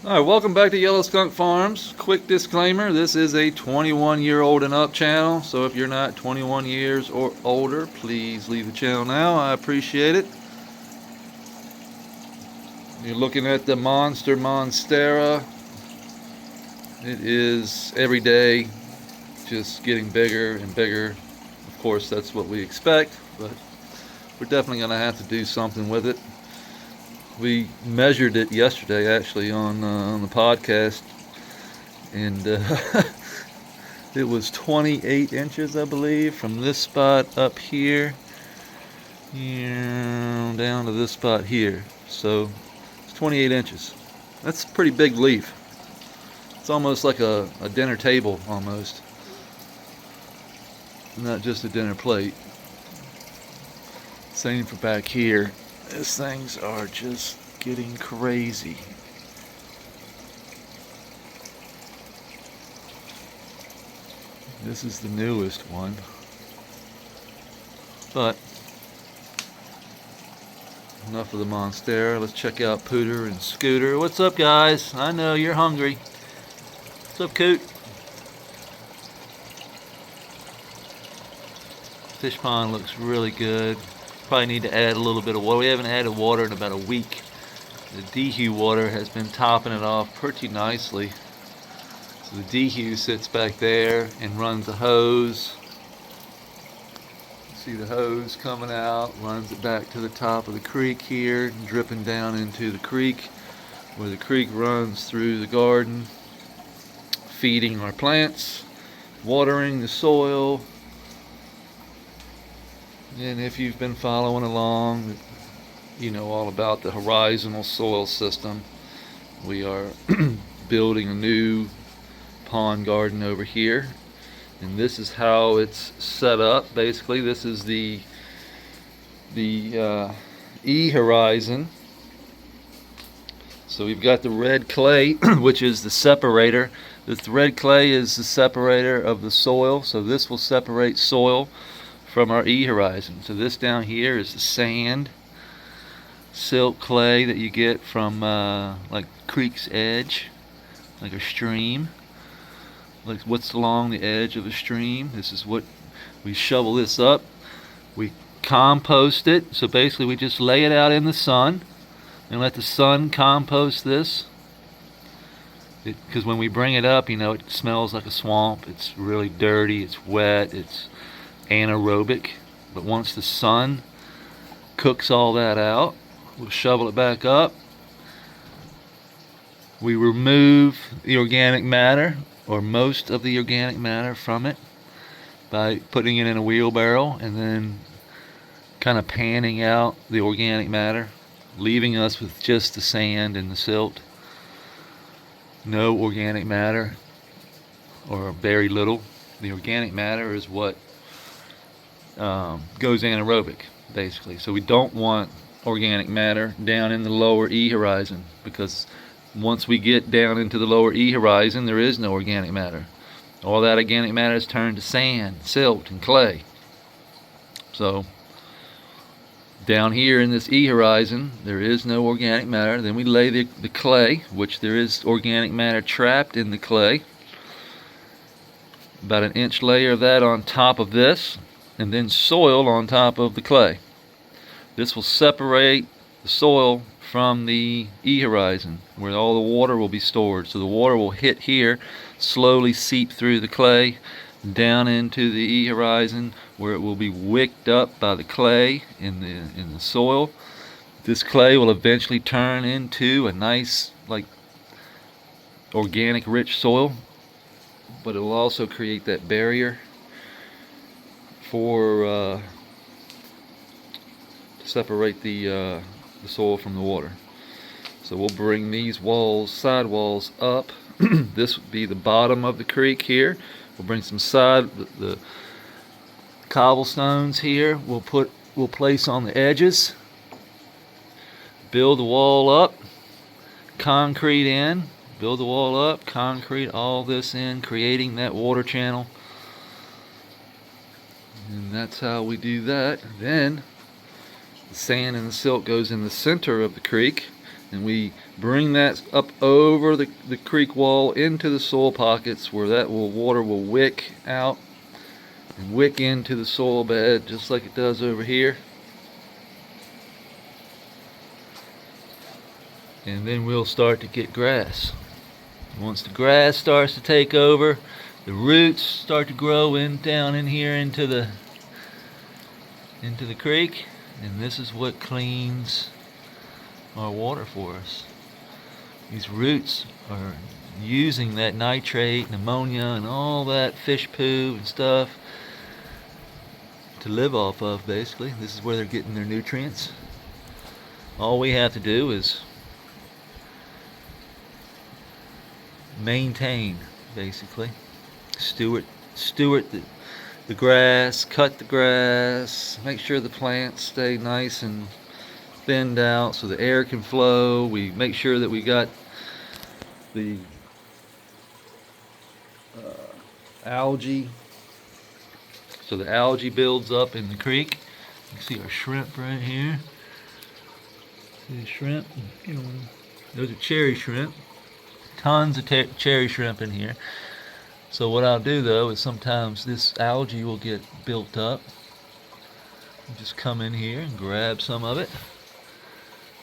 Alright, welcome back to Yellow Skunk Farms. Quick disclaimer, this is a 21-year-old and up channel, so if you're not 21 years or older, please leave the channel now. I appreciate it. You're looking at the monstera. It is every day just getting bigger and bigger. Of course, that's what we expect, but we're definitely going to have to do something with it. We measured it yesterday, actually, on the podcast, and it was 28 inches, I believe, from this spot up here down to this spot here. So it's 28 inches. That's a pretty big leaf. It's almost like a dinner table, almost. Not just a dinner plate. Same for back here. These things are just getting crazy. This is the newest one. But enough of the monstera. Let's check out Pooter and Scooter. What's up, guys? I know you're hungry. What's up, Coot? Fish pond looks really good. Probably need to add a little bit of water. We haven't added water in about a week. The dehu water has been topping it off pretty nicely. So the dehu sits back there and runs the hose. See the hose coming out, runs it back to the top of the creek here, dripping down into the creek, where the creek runs through the garden, feeding our plants, watering the soil. And if you've been following along, you know all about the horizontal soil system. We are building a new pond garden over here, and this is how it's set up. Basically, this is the E horizon. So we've got the red clay, which is the separator. This red clay is the separator of the soil, so this will separate soil from our E horizon. So this down here is the sand, silt clay that you get from like creek's edge, like a stream, like what's along the edge of a stream. This is what we shovel this up. We compost it. So basically we just lay it out in the sun and let the sun compost this. Because when we bring it up, you know, it smells like a swamp. It's really dirty, it's wet, it's anaerobic, but once the sun cooks all that out, we'll shovel it back up. We remove the organic matter, or most of the organic matter from it, by putting it in a wheelbarrow and then kind of panning out the organic matter, leaving us with just the sand and the silt. No organic matter, or very little. The organic matter is what goes anaerobic, basically. So we don't want organic matter down in the lower E horizon, because once we get down into the lower E horizon, there is no organic matter. All that organic matter is turned to sand, silt, and clay. So down here in this E horizon, there is no organic matter. Then we lay the clay, which there is organic matter trapped in the clay. About an inch layer of that on top of this, and then soil on top of the clay. This will separate the soil from the E horizon, where all the water will be stored. So the water will hit here, slowly seep through the clay, down into the E horizon, where it will be wicked up by the clay in the soil. This clay will eventually turn into a nice, like, organic rich soil, but it will also create that barrier for to separate the soil from the water. So we'll bring these walls, side walls, up. This would be the bottom of the creek here. We'll bring some the cobblestones here. We'll place on the edges. Build the wall up. Concrete in. Build the wall up. Concrete all this in, creating that water channel. And that's how we do that. Then the sand and the silt goes in the center of the creek, and we bring that up over the creek wall into the soil pockets where that water will wick out and wick into the soil bed just like it does over here. And then we'll start to get grass. Once the grass starts to take over, the roots start to grow down in here into the creek, and this is what cleans our water for us. These roots are using that nitrate and ammonia and all that fish poo and stuff to live off of, basically. This is where they're getting their nutrients. All we have to do is maintain, basically. Steward the grass, cut the grass, make sure the plants stay nice and thinned out so the air can flow. We make sure that we got the algae, so the algae builds up in the creek. You can see our shrimp right here. See the shrimp? Those are cherry shrimp. Tons of cherry shrimp in here. So what I'll do though is sometimes this algae will get built up. I'll just come in here and grab some of it,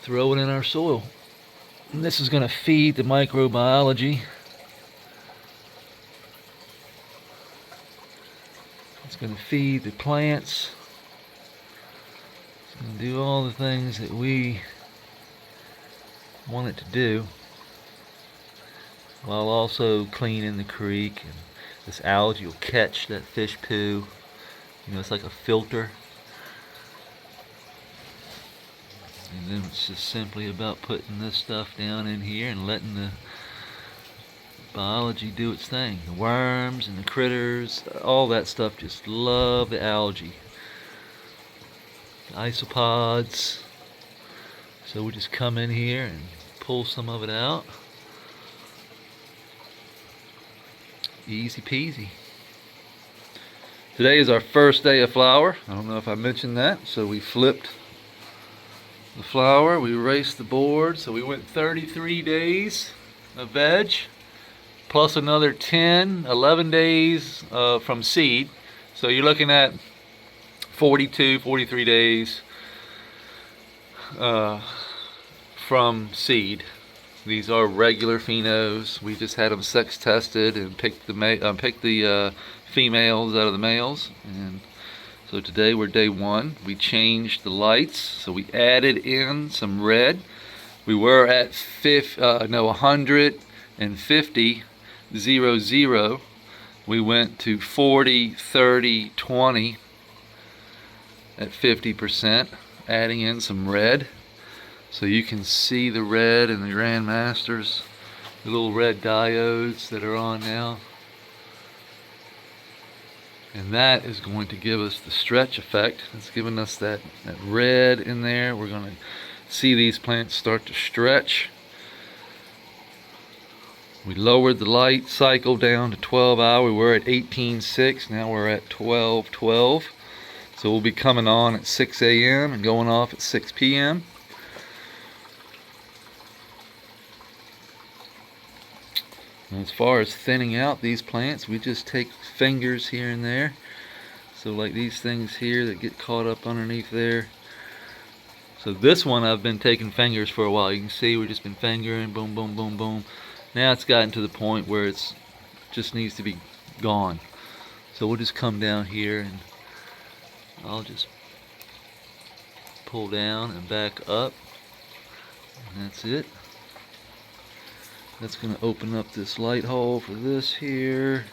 throw it in our soil. And this is going to feed the microbiology. It's going to feed the plants. It's going to do all the things that we want it to do, while also cleaning the creek. And this algae will catch that fish poo. It's like a filter. And then it's just simply about putting this stuff down in here and letting the biology do its thing. The worms and the critters, all that stuff just love the algae. The isopods. So we just come in here and pull some of it out. Easy peasy. Today is our first day of flower. I don't know if I mentioned that. So we flipped the flower, we erased the board. So we went 33 days of veg, plus another 11 days from seed. So you're looking at 42, 43 days from seed. These are regular phenos. We just had them sex tested and picked the females out of the males. And so today we're day 1. We changed the lights, so we added in some red. We were at 150 0 0. We went to 40 30 20 at 50%, adding in some red. So you can see the red and the Grandmasters, the little red diodes that are on now. And that is going to give us the stretch effect. It's giving us that red in there. We're going to see these plants start to stretch. We lowered the light cycle down to 12 hours. We were at 18.6. Now we're at 12.12. So we'll be coming on at 6 a.m. and going off at 6 p.m. And as far as thinning out these plants, we just take fingers here and there. So like these things here that get caught up underneath there. So this one I've been taking fingers for a while. You can see we've just been fingering, boom, boom, boom, boom. Now it's gotten to the point where it's just needs to be gone. So we'll just come down here and I'll just pull down and back up. And that's it. That's going to open up this light hole for this here.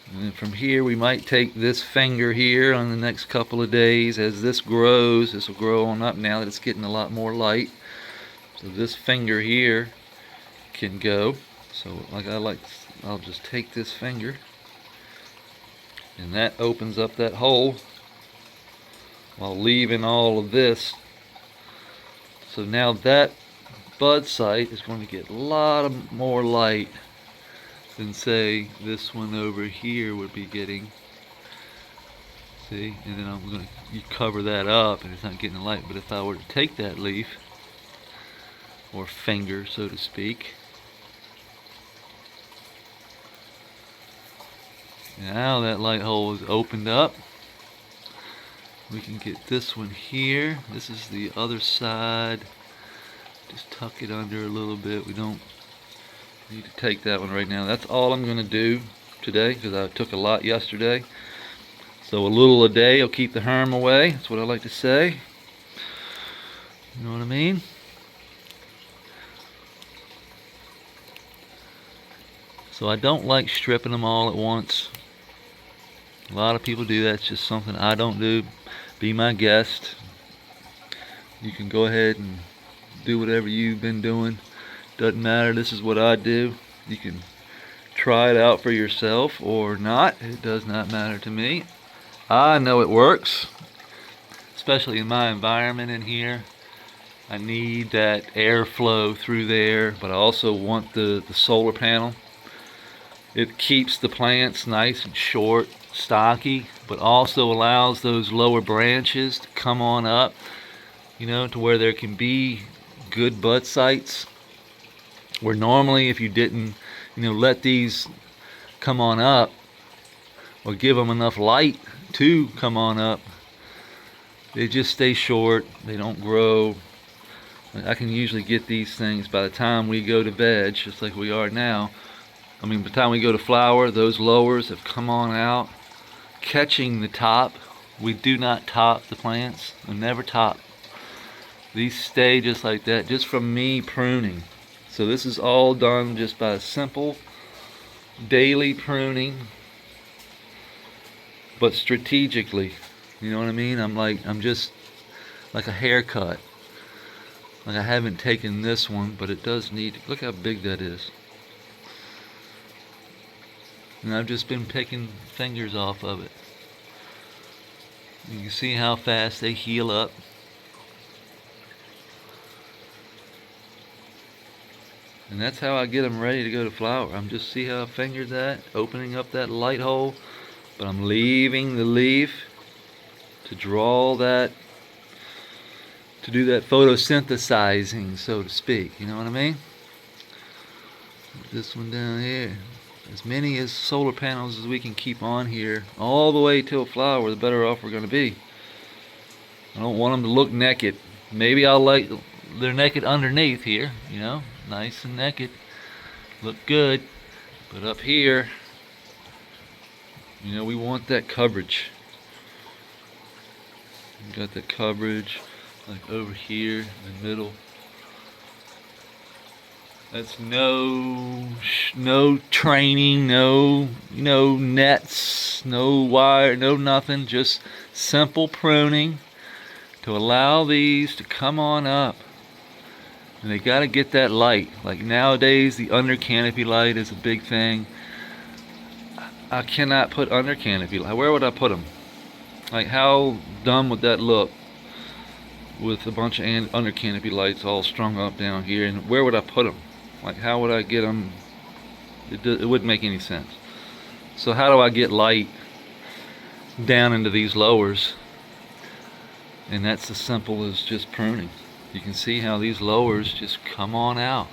And then from here we might take this finger here on the next couple of days. As this grows, this will grow on up now that it's getting a lot more light. So this finger here can go. So I'll just take this finger, and that opens up that hole while leaving all of this. So now that bud site is going to get a lot of more light than say this one over here would be getting. See, and then you cover that up and it's not getting the light. But if I were to take that leaf, or finger, so to speak, now that light hole is opened up. We can get this one here. This is the other side. Just tuck it under a little bit. We don't need to take that one right now. That's all I'm going to do today because I took a lot yesterday. So a little a day will keep the harm away. That's what I like to say. You know what I mean? So I don't like stripping them all at once. A lot of people do that. It's just something I don't do. Be my guest. You can go ahead and do whatever you've been doing. Doesn't matter. This is what I do. You can try it out for yourself or not. It does not matter to me. I know it works, especially in my environment in here. I need that airflow through there, but I also want the solar panel. It keeps the plants nice and short, stocky, but also allows those lower branches to come on up, you know, to where there can be good bud sites. Where normally if you didn't, you know, let these come on up or give them enough light to come on up, they just stay short, they don't grow. I can usually get these things by the time we go to veg, just like we are now. I mean, by the time we go to flower, those lowers have come on out, catching the top. We do not top the plants. We never top. These stay just like that, just from me pruning. So this is all done just by simple daily pruning, but strategically. You know what I mean? I'm just like a haircut. Like I haven't taken this one, but it does need, look how big that is. And I've just been picking fingers off of it. You can see how fast they heal up. And that's how I get them ready to go to flower. I'm just, see how I fingered that, opening up that light hole, but I'm leaving the leaf to draw that, to do that photosynthesizing, so to speak. You know what I mean? Put this one down here. As many as solar panels as we can keep on here, all the way till flower, the better off we're going to be. I don't want them to look naked. Maybe I'll like they're naked underneath here, you know, nice and naked, look good. But up here, you know, we want that coverage. We got the coverage, like over here in the middle. That's no training, no, you know, nets, no wire, no nothing. Just simple pruning to allow these to come on up. And they got to get that light. Like nowadays, the under canopy light is a big thing. I cannot put under canopy light. Where would I put them? Like how dumb would that look? With a bunch of under canopy lights all strung up down here. And where would I put them? Like how would I get them? It wouldn't make any sense. So how do I get light down into these lowers? And that's as simple as just pruning. You can see how these lowers just come on out.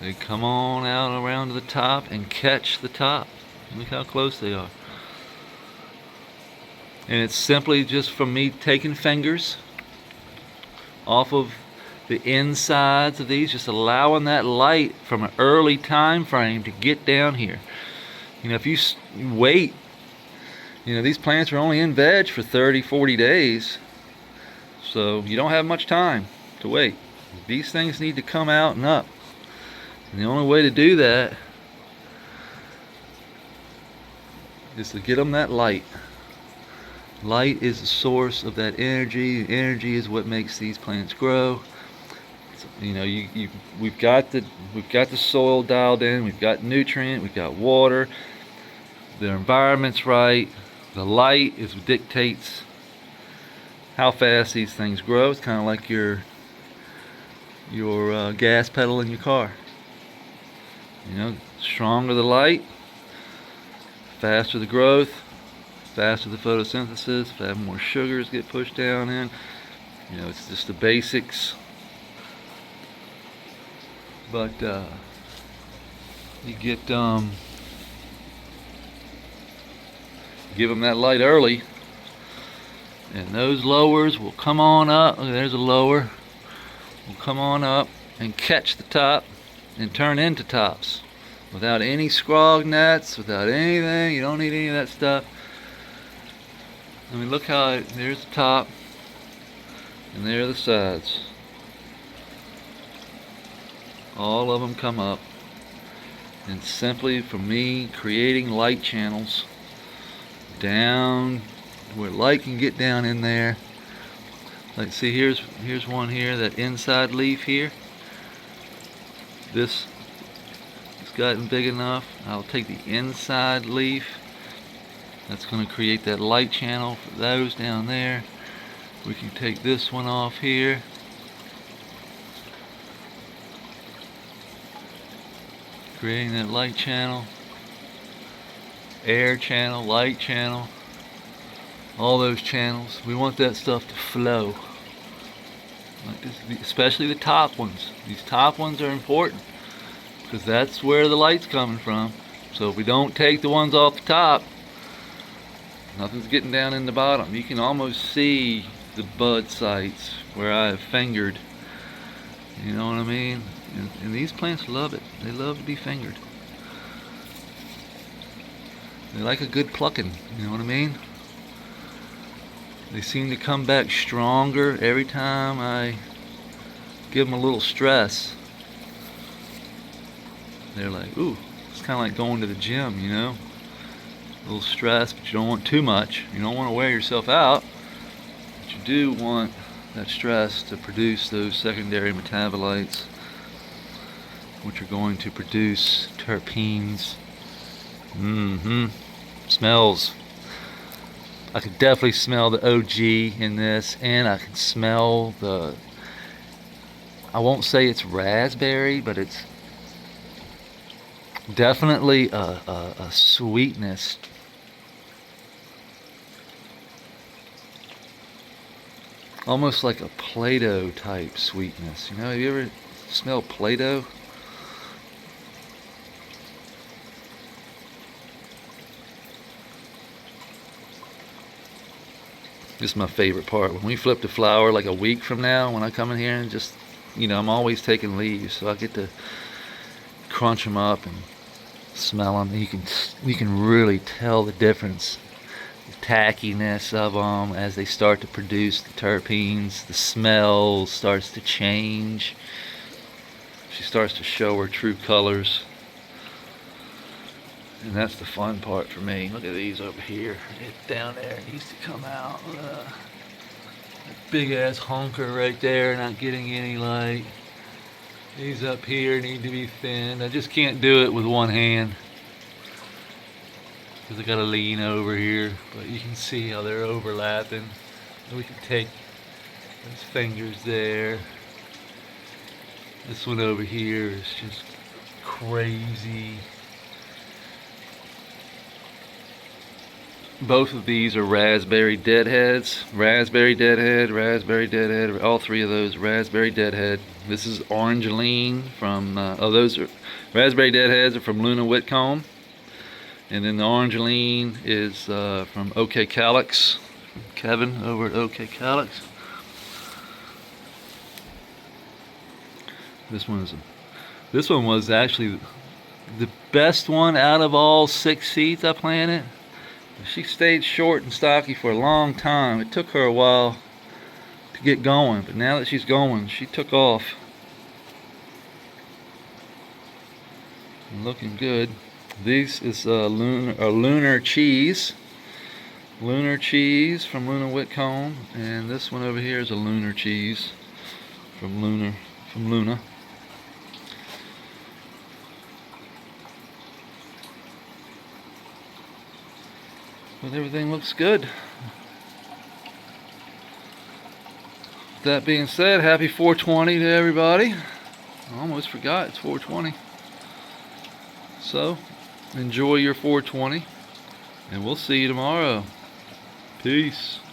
They come on out around to the top and catch the top. Look how close they are. And it's simply just from me taking fingers off of the insides of these, just allowing that light from an early time frame to get down here. You know, if you wait, you know, these plants are only in veg for 30-40 days, so you don't have much time to wait. These things need to come out and up, and the only way to do that is to get them that light. Light is the source of that energy. Energy is what makes these plants grow. You know, we've got the soil dialed in, we've got nutrient, we've got water, the environment's right, the light is what dictates how fast these things grow. It's kind of like your gas pedal in your car. You know, stronger the light, faster the growth, faster the photosynthesis, if I have more sugars get pushed down in. You know, it's just the basics. But you get give them that light early, and those lowers will come on up. Look, there's a lower. Will come on up and catch the top and turn into tops without any scrog nets, without anything. You don't need any of that stuff. I mean, look how there's the top and there are the sides. All of them come up, and simply from me creating light channels down where light can get down in there. Like, see, here's one here, that inside leaf here. This has gotten big enough. I'll take the inside leaf. That's going to create that light channel for those down there. We can take this one off here. Creating that light channel, air channel, light channel, all those channels. We want that stuff to flow. Like this, especially the top ones. These top ones are important because that's where the light's coming from. So if we don't take the ones off the top, nothing's getting down in the bottom. You can almost see the bud sites where I have fingered. You know what I mean? And these plants love it. They love to be fingered. They like a good plucking. You know what I mean? They seem to come back stronger every time I give them a little stress. They're like, ooh, it's kind of like going to the gym, you know? A little stress, but you don't want too much. You don't want to wear yourself out. But you do want that stress to produce those secondary metabolites, which are going to produce terpenes. Smells. I could definitely smell the OG in this, and I can smell the, I won't say it's raspberry, but it's definitely a sweetness. Almost like a Play-Doh type sweetness. You know, have you ever smelled Play-Doh? This is my favorite part. When we flip the flower, like a week from now, when I come in here and just, you know, I'm always taking leaves, so I get to crunch them up and smell them. You can really tell the difference, the tackiness of them as they start to produce the terpenes. The smell starts to change. She starts to show her true colors. And that's the fun part for me. Look at these over here. It's down there. It needs to come out. That big ass honker right there, not getting any light. These up here need to be thinned. I just can't do it with one hand because I gotta lean over here. But you can see how they're overlapping. And we can take those fingers there. This one over here is just crazy. Both of these are raspberry deadheads. Raspberry deadhead, raspberry deadhead, all three of those raspberry deadhead. This is Orangeline from, those are raspberry deadheads are from Luna Whitcomb. And then the Orangeline is from OK Calyx. Kevin over at OK Calyx. This one was actually the best one out of all 6 seeds I planted. She stayed short and stocky for a long time. It took her a while to get going, but now that she's going, she took off. And looking good. This is lunar cheese. Lunar cheese from Luna Whitcomb, and this one over here is a lunar cheese from Luna. But everything looks good. That being said, happy 420 to everybody. I almost forgot it's 420. So, enjoy your 420, and we'll see you tomorrow. Peace.